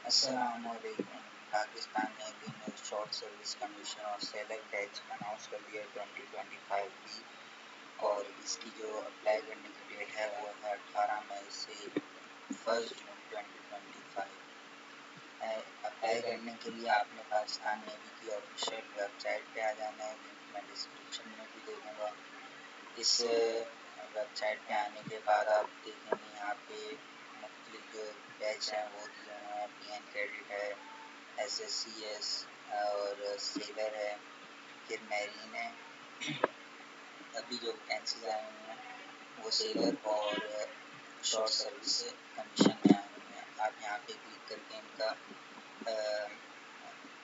السلام علیکم۔ پاکستان نے بھی شارٹ سروس کمیشن اور سیلر ٹیکس اناؤنس کر دیا 2025 کی، اور اس کی جو اپلائی کرنے کی ڈیٹ ہے وہ ہے 18 مئی سے 1 جون 2025۔ اپلائی کرنے کے لیے آپ نے پاکستان نیوی کی آفیشیل ویب سائٹ پہ آ جانا ہے، لنک میں ڈسکرپشن میں بھی دے دوں گا۔ اس ویب سائٹ پہ آنے کے بعد آپ دیکھیں گے یہاں پہ مختلف جو بیچ ہیں وہ دیے ہوئے ہیں، پی این کریڈٹ ہے، ایس ایس سی ایس اور سیلر ہے، پھر میرین ہے۔ ابھی جو ویکینسیز آئی ہوئی ہیں وہ سیلر اور شارٹ سروس کمیشن میں آئی ہوئی ہیں۔ آپ یہاں پہ کلک کر کے ان کا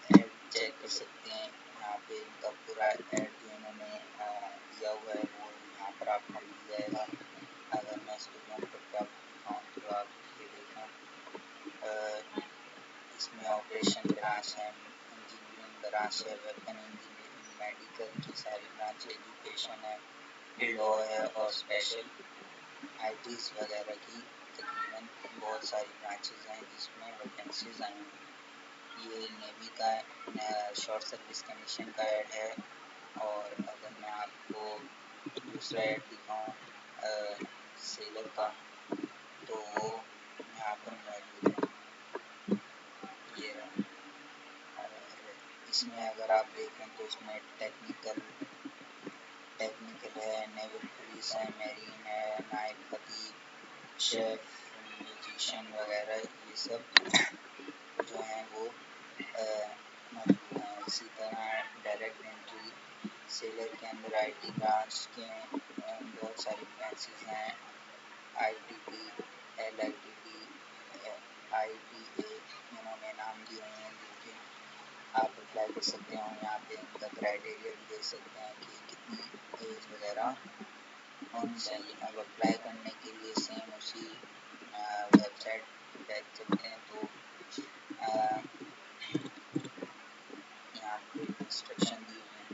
ایڈ چیک کر سکتے ہیں۔ یہاں پہ ان کا پورا ایڈ جو انہوں نے دیا ہوا ہے وہ یہاں پر آپ کو مل جائے گا۔ اگر میں اس کو زوم کر کے آپ کو دکھاؤں تو آپ یہ دیکھیں، اس میں آپریشن برانچ ہے، انجینئرنگ برانچ ہے، ویپن انجینئرنگ، میڈیکل کی ساری برانچ، ایجوکیشن ہے، لا ہے اور اسپیشل آئی ٹیز وغیرہ کی تقریباً بہت ساری برانچز ہیں جس میں ویکنسیز آئی ہیں۔ یہ نیوی کا شارٹ سروس کمیشن کا ایڈ ہے، اور اگر میں آپ کو دوسرا ایڈ دکھاؤں سیلر کا تو وہ یہاں پر موجود ہے، یہ رہا۔ اور اس میں اگر آپ دیکھیں تو اس میں ٹیکنیکل ہے، نیول پولیس ہے، میرین ہے، نائب خطیب، شیف، میوزیشین وغیرہ یہ سب جو ہیں وہ موجود ہیں۔ اسی طرح ڈائریکٹ انٹری سیلر کے اندر آئی ٹی برانچ کے بہت ساری ویکنسیز ہیں، I T T, L I T T, I T A انہوں نے نام دیے ہوئے ہیں جو کہ آپ اپلائی کر سکتے ہیں۔ یہاں پہ ان کا کرائٹیریا بھی دیکھ سکتے ہیں کہ کتنی ایج وغیرہ ہونی چاہیے۔ اب اپلائی کرنے کے لیے سیم اسی ویب سائٹ پہ بیک چلتے ہیں تو یہاں پہ انسٹرکشن دی ہوئی ہیں۔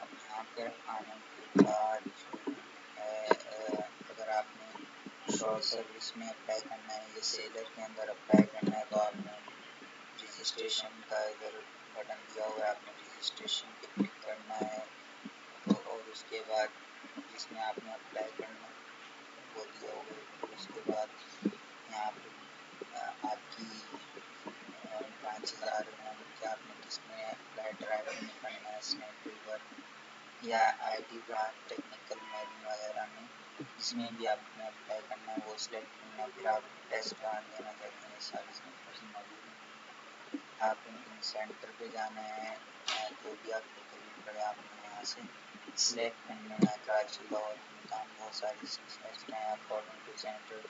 اب یہاں پر آنے کے بعد جو ہے اگر آپ نے شارٹ سروس میں اپلائی کرنا ہے یا سیلر کے اندر اپلائی کرنا ہے تو آپ نے رجسٹریشن کا ادھر بٹن دیا ہوا ہے، آپ نے رجسٹریشن پہ کلک کرنا ہے تو، اور اس کے بعد جس میں آپ نے اپلائی کرنا وہ دیا ہوا ہے، پھر اس کے بعد یہاں پہ آپ کی برانچز آ رہے ہیں کہ آپ نے کس میں اپلائی، ڈرائیور میں کرنا ہے، اسنیپ ڈریور یا I T branch, technical, marine وغیرہ میں جس میں بھی آپ نے اپلائی کرنا ہے وہ سلیکٹ کرنا ہے۔ پھر آپ ٹیسٹ ران دینا چاہتے ہیں، ساری سینٹرز موجود ہیں۔ آپ ان سینٹر پہ جانا ہے، جو بھی آپ کو قریب پڑے آپ نے یہاں سے سلیکٹ کرنا ہے۔ کراچی، لاہور، ملتان بہت ساری سیٹ ہیں، اکارڈنگ ٹو سینٹر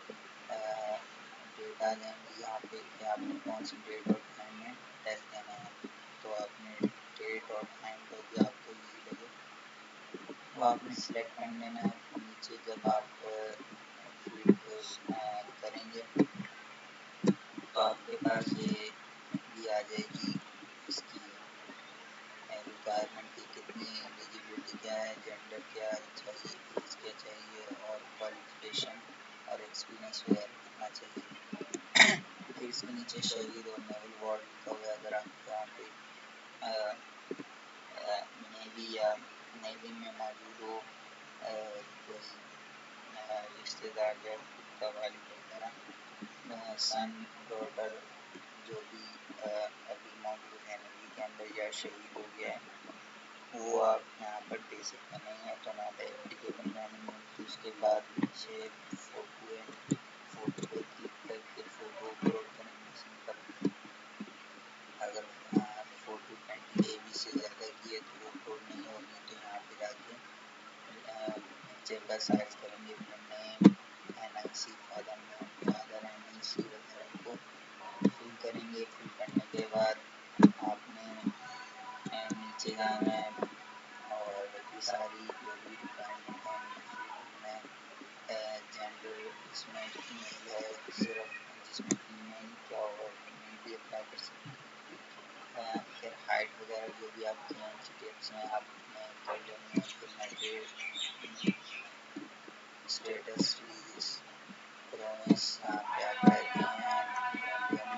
ڈیٹ آ جائیں گی یہاں پہ کہ آپ نے کون سی ڈیٹ اور ٹائم میں ٹیسٹ دینا ہے، تو آپ نے ڈیٹ اور ٹائم جو بھی آپ کو ایزی لگے وہ آپ نے سلیکٹ کر لینا ہے۔ نیچے جب آپ فل کریں گے تو آپ کے پاس یہ بھی آ جائے گی اس کی ریکوائرمنٹ کی کتنی ایلیجیبلٹی کیا ہے، جینڈر کیا چاہیے، ایج کیا چاہیے اور کوالیفکیشن اور ایکسپیرینس وغیرہ کتنا چاہیے۔ پھر اس کے نیچے شہید اور نیول وارڈ لکھا ہوا ہے، اگر آپ یہاں پہ نیوی یا نیوی میں موجود ہو، کوئی رشتے دار یا خود کا والد وغیرہ، سن، ڈاٹر جو بھی ابھی موجود ہے نیوی کے اندر یا شہید ہو گیا ہے وہ آپ یہاں پر دے سکتے نہیں ہیں تو ناٹ ایپلیکیبل رہنے میں۔ پھر اس کے بعد نیچے فوٹو ہے، فوٹو پہ کلک کر کے فوٹو اپلوڈ کریں گے سمپل۔ اگر فوٹو 20 KB سے زیادہ کی ہے تو وہ اپلوڈ نہیں ہوگی، تو یہاں پہ جا کے نیچے کا سائز کریں گے، پھر نیم، این آئی سی، فادر نیم، فادر این آئی سی وغیرہ کو فل کریں گے۔ فل کرنے کے بعد آپ نے نیچے جانا ہے اور یہ ساری جو بھی ریکوائرمنٹ ہے ان کو فل کرنا ہے۔ جینڈر اس میں میل ہے صرف، جس میں فیمیل کیا ہوگا فیمیل بھی اپلائی کر سکتے ہیں۔ پھر ہائٹ وغیرہ جو بھی آپ کی ہیں ڈیٹیلس ہیں آپ نے کر لینی ہیں۔ پھر میٹریڈ اسٹیٹس، ریلیجس پروونس آپ کیا کہتے ہیں،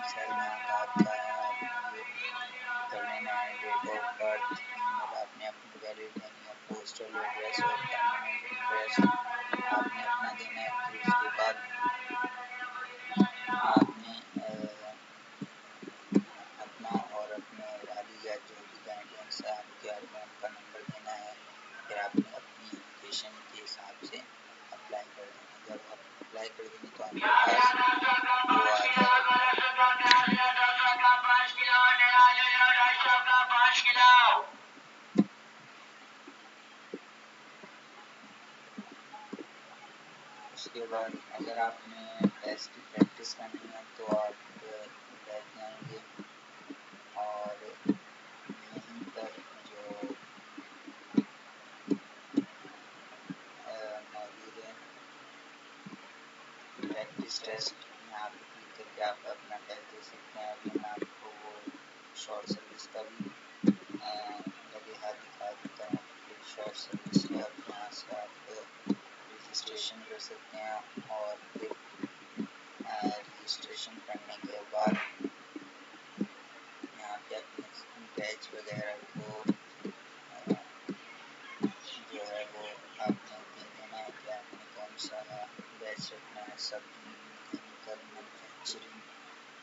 بعد اگر آپ نے ٹیسٹ کی پریکٹس کرنی ہے تو آپ بیٹھ جائیں گے اور یہیں پر جو موجود ہے پریکٹس ٹیسٹ، یہاں پہ کلک کر کے آپ اپنا ٹیسٹ دے سکتے ہیں. ابھی میں آپ کو وہ شارٹ سروس کا بھی لگے ہاتھ دکھا دیتا ہوں. پھر شارٹ سروس ہے، اب یہاں سے آپ رجسٹریشن کر سکتے ہیں اور پھر رجسٹریشن کرنے کے بعد یہاں پہ اپنے بیچ وغیرہ کو جو ہے وہ آپ نے دے دینا ہے کہ آپ نے کون سا بیچ رکھنا ہے. سبزی، mechanical, manufacturing,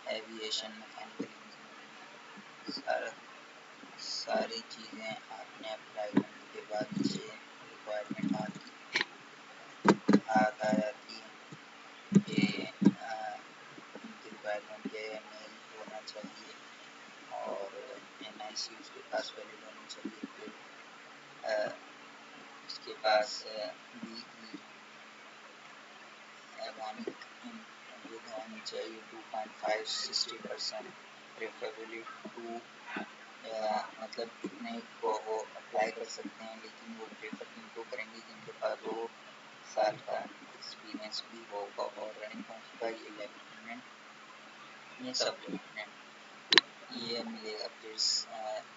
aviation, mechanical engineering, ساری چیزیں آپ نے اپلائی کرنے کے بعد نیچے ریکوائرمنٹ آ جاتی ہے کہ ان کی ریکوائرمنٹ کے میل ہونا چاہیے اور NIC اس کے پاس ویلڈ ہونی چاہیے. پھر اس کے پاس BE ایوانک ود ہونی چاہیے 2.5 60%، پریفریبلی 2 مطلب اتنے کو وہ اپلائی کر سکتے ہیں، لیکن وہ پریفر ان کو کریں گے جن کے پاس 2 سال کا ایکسپیرینس بھی ہوگا اور رننگ ہوگا. یہ لیفٹیننٹ، یہ سب لیفٹیننٹ یہ ملے گا. پھر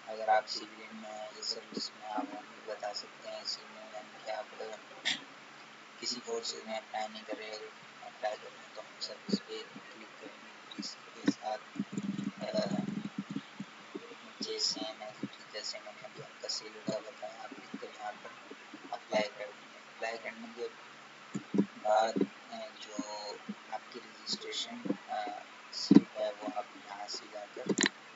اگر آپ سویلین میں یہ سروس میں آپ بھی بتا سکتے ہیں اسی میں، یعنی کہ آپ کسی فورسز میں اپلائی نہیں کر رہے، اگر اپلائی کر رہے ہیں تو ہم سروس پہ کلک کریں گے. پھر اس کے ساتھ نیچے سیم ایز اٹ از جیسے میں نے ابھی آپ کا سیل کا بتایا، آپ لکھ کر یہاں پر اپلائی کر دیں گے. اپلائی کرنے کے بعد جو آپ کی رجسٹریشن سلپ ہے وہ آپ یہاں سے جا کر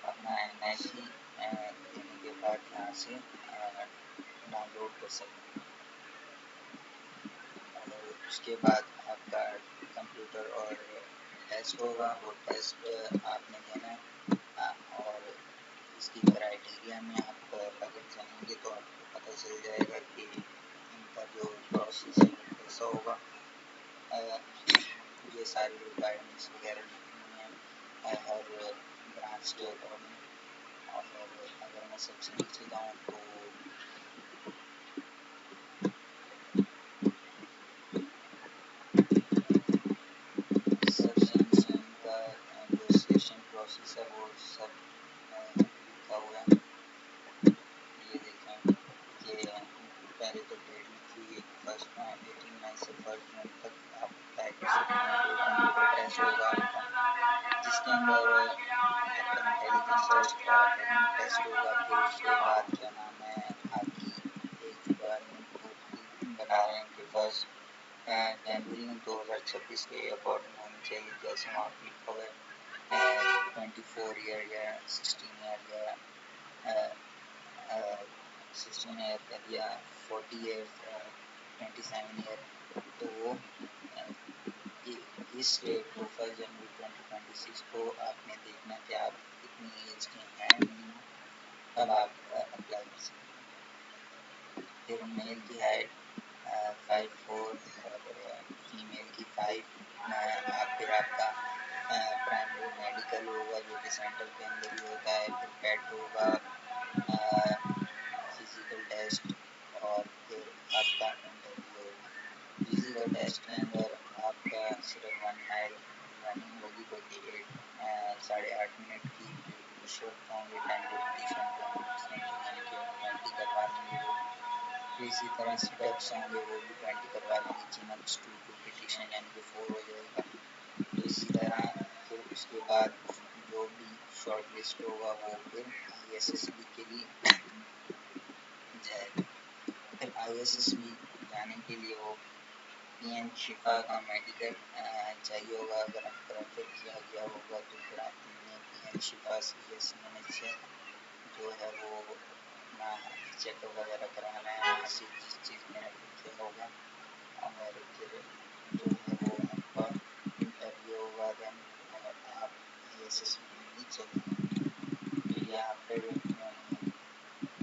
اپنا NIC دینے کے بعد یہاں سے ڈاؤن لوڈ کر سکتے ہیں. اور اس کے بعد آپ کا کمپیوٹر اور ٹیسٹ ہوگا، وہ ٹیسٹ آپ نے دینا ہے اور اس کی کرائٹیریا میں آپ اگر جانیں گے تو آپ کو پتہ چل جائے گا کہ ان کا جو پروسیس ہے وہ کیسا ہوگا. یہ ساری ریکوائرمنٹس وغیرہ لکھنی ہیں ہر برانچ کے اکارڈنگ. اور اگر میں سب سے نیچے جاؤں تو سب سے نیچے ان کا جو سلیکشن پروسیس ہے وہ سب لکھا ہوا ہے. یہ دیکھیں کہ پہلے تو ڈیٹ لکھی ہوئی ہے کہ 18 مئی سے 1 جون تک آپ اپلائی کر سکتے ہیں. پھر کمپیوٹر ٹیسٹ ہوگا آپ کا، جس کے اندر آپ کا انٹیلیجنس ٹیسٹ اور اکیڈمک ٹیسٹ ہوگا. پھر اس کے بعد کیا نام ہے آپ کی ایج ریکوائرمنٹ وہ بتا رہے ہیں کہ 1 جنوری 2026 کے اکارڈنگ ہونی چاہیے، جیسے وہاں پہ لکھا ہوا ہے 24 ایئر یا 16 ایئر یا 16 ایئر یا 40 ایئر 27 ایئر. تو وہ اس ڈیٹ کو 1 جنوری 2026 کو آپ نے دیکھنا کہ آپ کتنی ایج کے ہیں منیمم، تب آپ اپلائی کر سکتے ہیں. پھر میل کی ہائٹ 5'4" اور فیمیل کی 5. پھر آپ کا پرائمری میڈیکل ہوگا جو کہ سینٹر کے اندر ہی ہوتا ہے. پھر پیٹ ہوگا، فزیکل ٹیسٹ اور پھر آپ کا انٹرویو ہوگا. فزیکل ٹیسٹ کے اندر آپ کا صرف 1 مائل رننگ ہوگی 8.5 منٹ کی. پھر پش اپ ہوں گے 10 ریپیٹیشن 20 منٹس میں، یعنی کہ 20 کروا لیں گے وہ. پھر اسی طرح سٹ اپس ہوں گے، وہ بھی 20 کروا لیں گے. چین اپس 2 ریپیٹیشن یعنی کہ 4 ہو جائے گا. پھر اسی طرح پھر اس کے بعد جو بھی شارٹ لسٹ ہوگا وہ پھر ISSB کے لیے جائے گا. پھر ISSB جانے کے لیے وہ PN شفا کا میڈیکل چاہیے ہوگا. اگر آپ کو ریفر کیا گیا ہوگا تو پھر آپ نے PN شفا CSMH سے جو ہے وہ اپنا چیک اپ وغیرہ کرانا ہے، وہاں سے جس چیز میں ریفر کیا ہوگا. اور پھر جو ہے وہ آپ کا انٹرویو ہوگا. دین آپ ISSB کے لیے چلے جائیں. پھر یہاں پر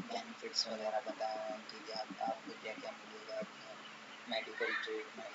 بینیفٹس وغیرہ بتائے ہوئے ہیں کہ آپ کو کیا کیا ملے گا. Medical treatment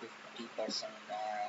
50%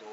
2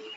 1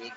1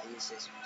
ISSB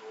2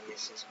ISSB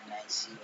NIC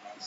NIC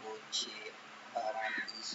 2, 6, 12, 20,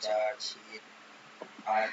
4, 6, 8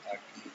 30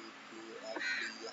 UQFD,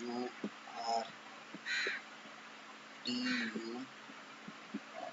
URTU,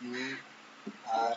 QR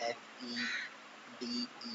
FEDE,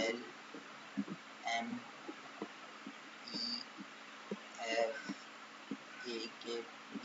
LMEFK B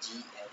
GF,